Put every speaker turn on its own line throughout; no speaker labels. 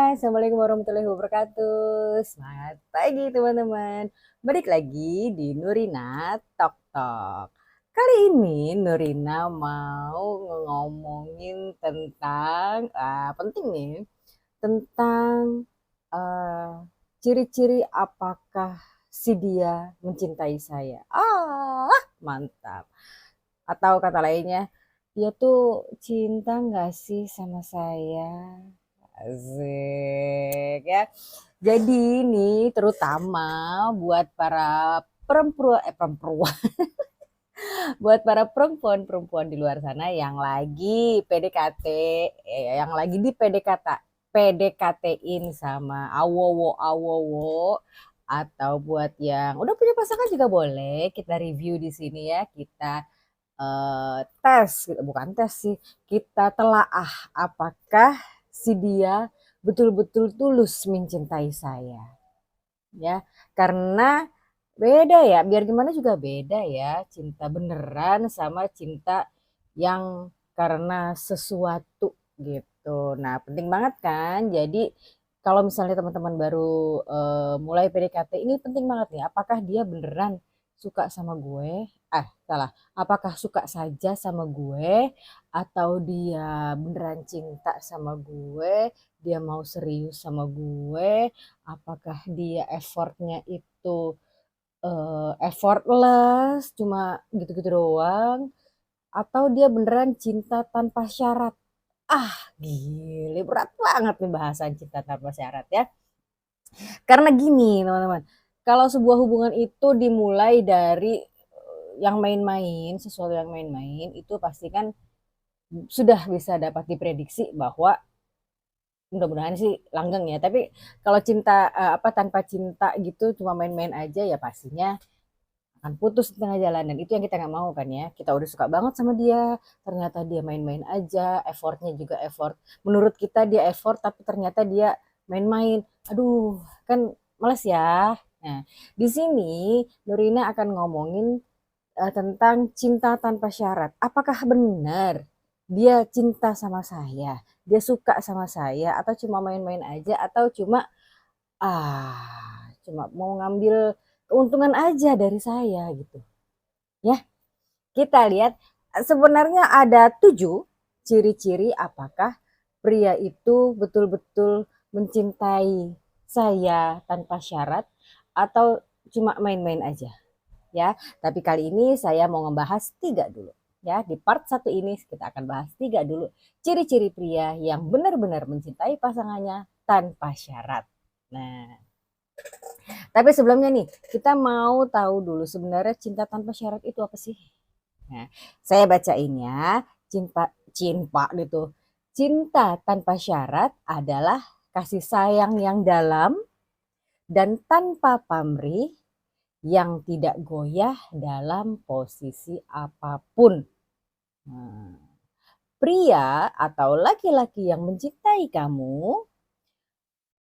Assalamualaikum warahmatullahi wabarakatuh. Semangat pagi teman-teman. Balik lagi di Nurina Tok Tok. Kali ini Nurina mau ngomongin tentang penting nih, tentang eh, ciri-ciri apakah si dia mencintai saya. Mantap. Atau kata lainnya, dia tuh cinta nggak sih sama saya? Asik ya. Jadi ini terutama buat para perempuan, buat para perempuan-perempuan di luar sana yang lagi PDKT, yang lagi di PDKT-in sama awowo-awowo, atau buat yang udah punya pasangan juga boleh kita review di sini ya. Kita tes, bukan tes sih, kita telaah apakah si dia betul-betul tulus mencintai saya. Ya, karena beda ya, biar gimana juga beda ya, cinta beneran sama cinta yang karena sesuatu gitu. Nah, penting banget kan. Jadi kalau misalnya teman-teman baru mulai PDKT, ini penting banget nih, apakah dia beneran suka sama gue? Salah. Apakah suka saja sama gue atau dia beneran cinta sama gue, dia mau serius sama gue, apakah dia effortnya itu effortless, cuma gitu-gitu doang, atau dia beneran cinta tanpa syarat. Gile, berat banget nih bahasan cinta tanpa syarat ya. Karena gini teman-teman, kalau sebuah hubungan itu dimulai dari yang main-main, sesuatu yang main-main, itu pasti kan sudah bisa dapat diprediksi bahwa mudah-mudahan sih langgeng ya. Tapi kalau cinta tanpa cinta gitu cuma main-main aja ya pastinya akan putus di tengah jalan, dan itu yang kita nggak mau kan ya. Kita udah suka banget sama dia, ternyata dia main-main aja, effortnya juga effort. Menurut kita dia effort, tapi ternyata dia main-main. Aduh, kan males ya. Nah, di sini Nurina akan ngomongin tentang cinta tanpa syarat. Apakah benar dia cinta sama saya, dia suka sama saya, atau cuma main-main aja, atau cuma mau ngambil keuntungan aja dari saya gitu. Ya, kita lihat sebenarnya ada 7 ciri-ciri apakah pria itu betul-betul mencintai saya tanpa syarat atau cuma main-main aja ya. Tapi kali ini saya mau ngebahas 3 dulu. Ya, di part 1 ini kita akan bahas 3 dulu ciri-ciri pria yang benar-benar mencintai pasangannya tanpa syarat. Nah, tapi sebelumnya nih, kita mau tahu dulu sebenarnya cinta tanpa syarat itu apa sih? Nah, saya bacain ya. Cinta gitu. Cinta tanpa syarat adalah kasih sayang yang dalam dan tanpa pamrih, yang tidak goyah dalam posisi apapun. Nah, pria atau laki-laki yang mencintai kamu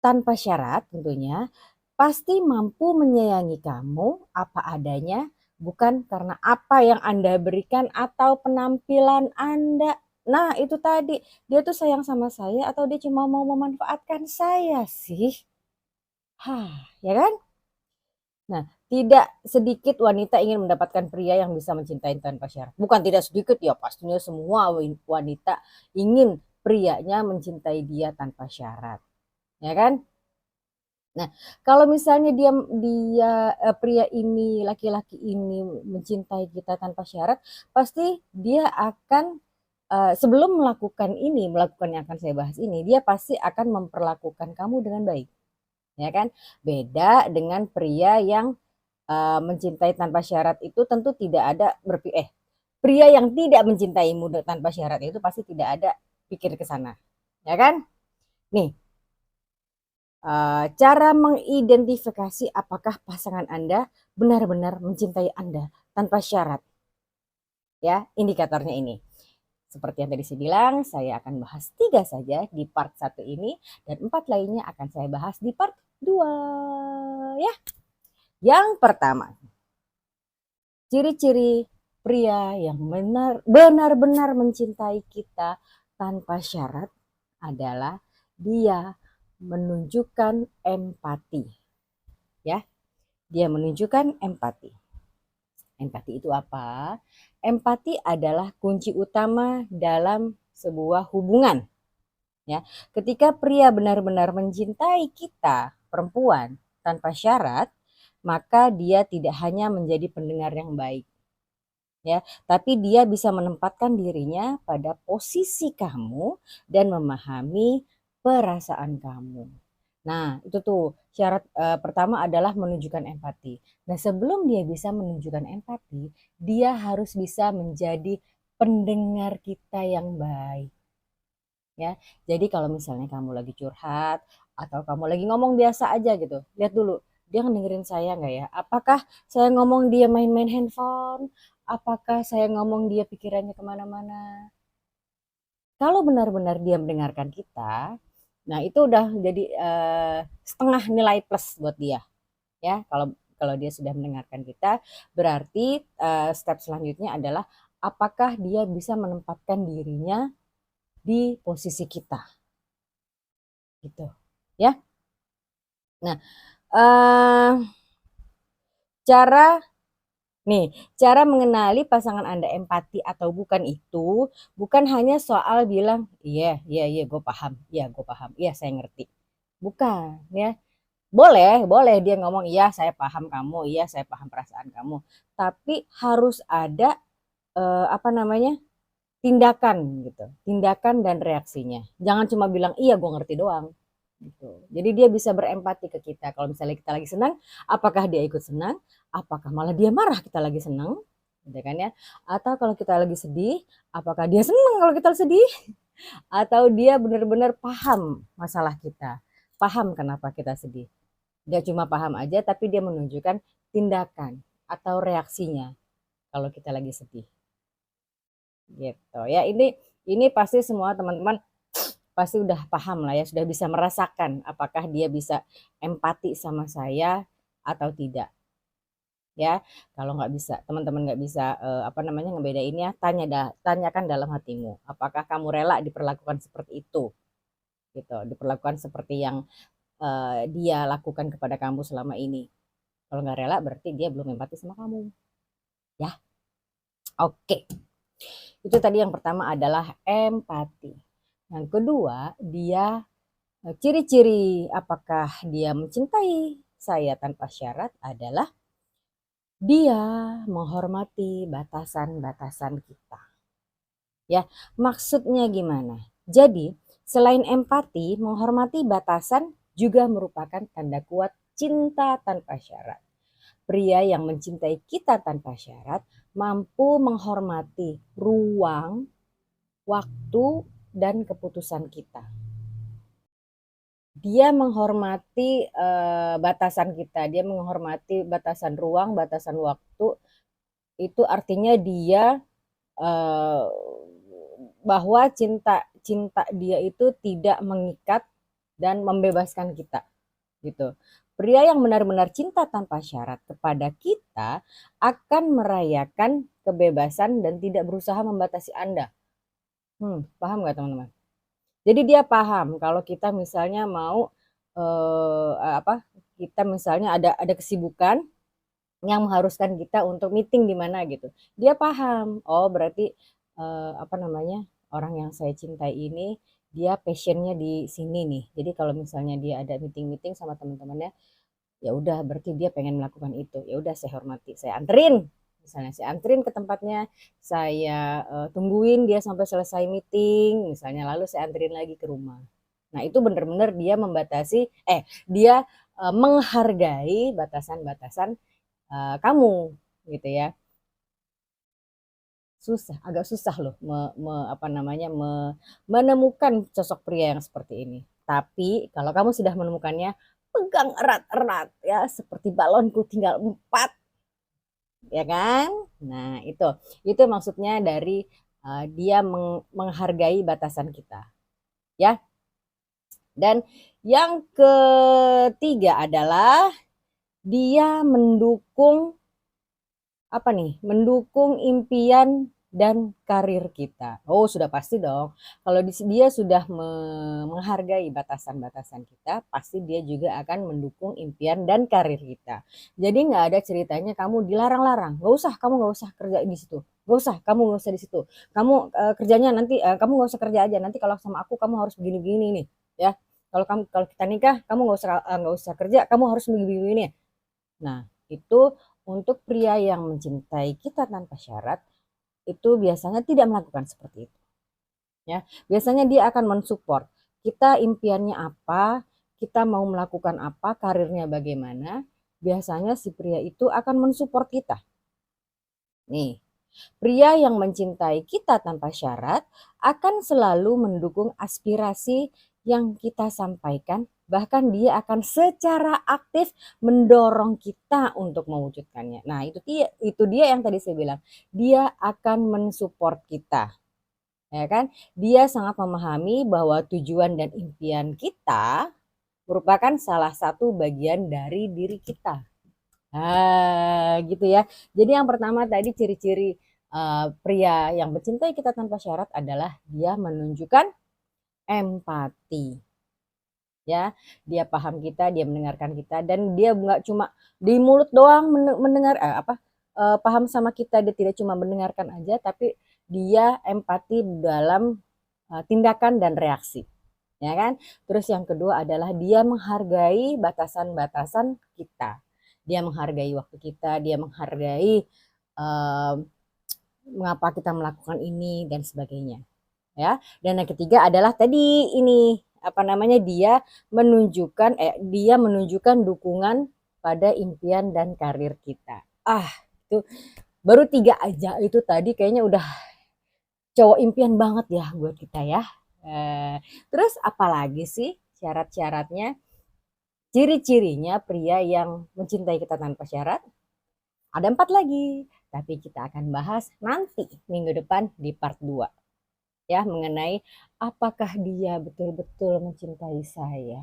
tanpa syarat tentunya pasti mampu menyayangi kamu apa adanya, bukan karena apa yang Anda berikan atau penampilan Anda. Nah, itu tadi, dia tuh sayang sama saya atau dia cuma mau memanfaatkan saya sih? Ya kan? Nah, tidak sedikit wanita ingin mendapatkan pria yang bisa mencintai tanpa syarat. Bukan tidak sedikit ya, pastinya semua wanita ingin prianya mencintai dia tanpa syarat. Ya kan? Nah, kalau misalnya pria ini, laki-laki ini mencintai kita tanpa syarat, pasti dia akan sebelum melakukan yang akan saya bahas ini, dia pasti akan memperlakukan kamu dengan baik. Ya kan? Beda dengan pria yang mencintai tanpa syarat itu tentu tidak ada pria yang tidak mencintaimu tanpa syarat itu pasti tidak ada pikir ke sana. Ya kan? Nih, cara mengidentifikasi apakah pasangan Anda benar-benar mencintai Anda tanpa syarat. Ya, indikatornya ini. Seperti yang tadi saya bilang, saya akan bahas 3 saja di part 1 ini, dan 4 lainnya akan saya bahas di part 2. Ya. Yang pertama, ciri-ciri pria yang benar-benar mencintai kita tanpa syarat adalah dia menunjukkan empati. Ya, dia menunjukkan empati. Empati itu apa? Empati adalah kunci utama dalam sebuah hubungan. Ya, ketika pria benar-benar mencintai kita, perempuan, tanpa syarat, maka dia tidak hanya menjadi pendengar yang baik, ya, tapi dia bisa menempatkan dirinya pada posisi kamu dan memahami perasaan kamu. Nah, itu tuh syarat pertama adalah menunjukkan empati. Nah, sebelum dia bisa menunjukkan empati, dia harus bisa menjadi pendengar kita yang baik. Ya, jadi kalau misalnya kamu lagi curhat atau kamu lagi ngomong biasa aja gitu, lihat dulu dia ngedengerin saya nggak ya? Apakah saya ngomong dia main-main handphone? Apakah saya ngomong dia pikirannya kemana-mana? Kalau benar-benar dia mendengarkan kita, nah itu udah jadi setengah nilai plus buat dia, ya. Kalau kalau dia sudah mendengarkan kita, berarti step selanjutnya adalah apakah dia bisa menempatkan dirinya di posisi kita, gitu, ya. Nah, eh, cara nih, cara mengenali pasangan Anda empati atau bukan itu bukan hanya soal bilang, iya, iya, iya, gue paham, iya, saya ngerti. Bukan, ya. Boleh, boleh dia ngomong, iya, saya paham kamu, iya, saya paham perasaan kamu. Tapi harus ada apa namanya tindakan gitu, tindakan dan reaksinya. Jangan cuma bilang, iya, gue ngerti doang. Gitu. Jadi dia bisa berempati ke kita. Kalau misalnya kita lagi senang, apakah dia ikut senang? Apakah malah dia marah kita lagi senang? Gitu kan ya. Atau kalau kita lagi sedih, apakah dia senang kalau kita sedih? Atau dia benar-benar paham masalah kita. Paham kenapa kita sedih. Dia cuma paham aja tapi dia menunjukkan tindakan atau reaksinya kalau kita lagi sedih. Gitu ya. Ini pasti semua teman-teman pasti udah paham lah ya, sudah bisa merasakan apakah dia bisa empati sama saya atau tidak, ya. Kalau nggak bisa, teman-teman nggak bisa apa namanya ngebedainnya, tanyakan dalam hatimu, apakah kamu rela diperlakukan seperti itu, gitu, diperlakukan seperti yang dia lakukan kepada kamu selama ini. Kalau nggak rela, berarti dia belum empati sama kamu, ya. Oke, itu tadi yang pertama adalah empati. Yang kedua, dia ciri-ciri apakah dia mencintai saya tanpa syarat adalah dia menghormati batasan-batasan kita. Ya, maksudnya gimana? Jadi, selain empati, menghormati batasan juga merupakan tanda kuat cinta tanpa syarat. Pria yang mencintai kita tanpa syarat mampu menghormati ruang, waktu, dan keputusan kita. Dia menghormati batasan kita, dia menghormati batasan ruang, batasan waktu. Itu artinya dia eh, bahwa cinta cinta dia itu tidak mengikat dan membebaskan kita, gitu. Pria yang benar-benar cinta tanpa syarat kepada kita akan merayakan kebebasan dan tidak berusaha membatasi Anda. Paham nggak teman-teman? Jadi dia paham kalau kita misalnya mau apa? Kita misalnya ada kesibukan yang mengharuskan kita untuk meeting di mana gitu. Dia paham. Oh, berarti apa namanya? Orang yang saya cintai ini dia passionnya di sini nih. Jadi kalau misalnya dia ada meeting-meeting sama teman-temannya, ya udah berarti dia pengen melakukan itu. Ya udah saya hormati, saya anterin. Misalnya saya anterin ke tempatnya, saya tungguin dia sampai selesai meeting, misalnya lalu saya anterin lagi ke rumah. Nah, itu benar-benar dia membatasi dia menghargai batasan-batasan kamu gitu ya. Agak susah loh apa namanya menemukan sosok pria yang seperti ini. Tapi kalau kamu sudah menemukannya, pegang erat-erat ya seperti balonku tinggal 4, ya kan? Nah, itu maksudnya dari dia menghargai batasan kita, ya. Dan yang ketiga adalah dia mendukung apa nih? Mendukung impian dan karir kita. Oh, sudah pasti dong. Kalau dia sudah menghargai batasan-batasan kita, pasti dia juga akan mendukung impian dan karir kita. Jadi nggak ada ceritanya kamu dilarang-larang. Kamu nggak usah kerja di situ. Kamu nggak usah di situ. Kamu kerjanya nanti, kamu nggak usah kerja aja. Nanti kalau sama aku, kamu harus begini-begini nih, ya. Kalau kita nikah, kamu nggak usah kerja, kamu harus begini-begini. Nah, itu untuk pria yang mencintai kita tanpa syarat, itu biasanya tidak melakukan seperti itu. Ya, biasanya dia akan mensupport kita impiannya apa, kita mau melakukan apa, karirnya bagaimana. Biasanya si pria itu akan mensupport kita. Nih, pria yang mencintai kita tanpa syarat akan selalu mendukung aspirasi yang kita sampaikan, bahkan dia akan secara aktif mendorong kita untuk mewujudkannya. Nah, itu dia yang tadi saya bilang. Dia akan mensupport kita. Ya kan? Dia sangat memahami bahwa tujuan dan impian kita merupakan salah satu bagian dari diri kita. Gitu ya. Jadi yang pertama tadi ciri-ciri pria yang mencintai kita tanpa syarat adalah dia menunjukkan empati. Ya, dia paham kita, dia mendengarkan kita, dan dia nggak cuma di mulut doang mendengar paham sama kita, dia tidak cuma mendengarkan aja, tapi dia empati dalam tindakan dan reaksi, ya kan? Terus yang kedua adalah dia menghargai batasan-batasan kita. Dia menghargai waktu kita, dia menghargai mengapa kita melakukan ini dan sebagainya, ya. Dan yang ketiga adalah tadi ini dia menunjukkan dukungan pada impian dan karir kita. Itu baru 3 aja itu tadi kayaknya udah cowok impian banget ya buat kita ya. Terus apalagi sih syarat-syaratnya? Ciri-cirinya pria yang mencintai kita tanpa syarat? Ada 4 lagi, tapi kita akan bahas nanti minggu depan di part 2. Ya, mengenai apakah dia betul-betul mencintai saya.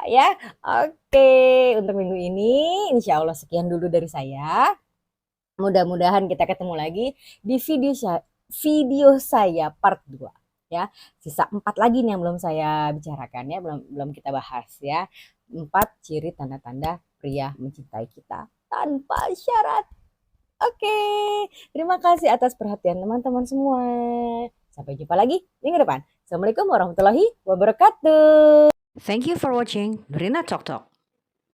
Ya, oke. Untuk minggu ini insya Allah sekian dulu dari saya. Mudah-mudahan kita ketemu lagi di video saya part 2. Ya, sisa 4 lagi nih yang belum saya bicarakan ya, belum kita bahas ya. 4 ciri tanda-tanda pria mencintai kita tanpa syarat. Oke, terima kasih atas perhatian teman-teman semua. Sampai jumpa lagi minggu depan. Assalamualaikum warahmatullahi wabarakatuh. Thank you for watching Nurina Talk Talk.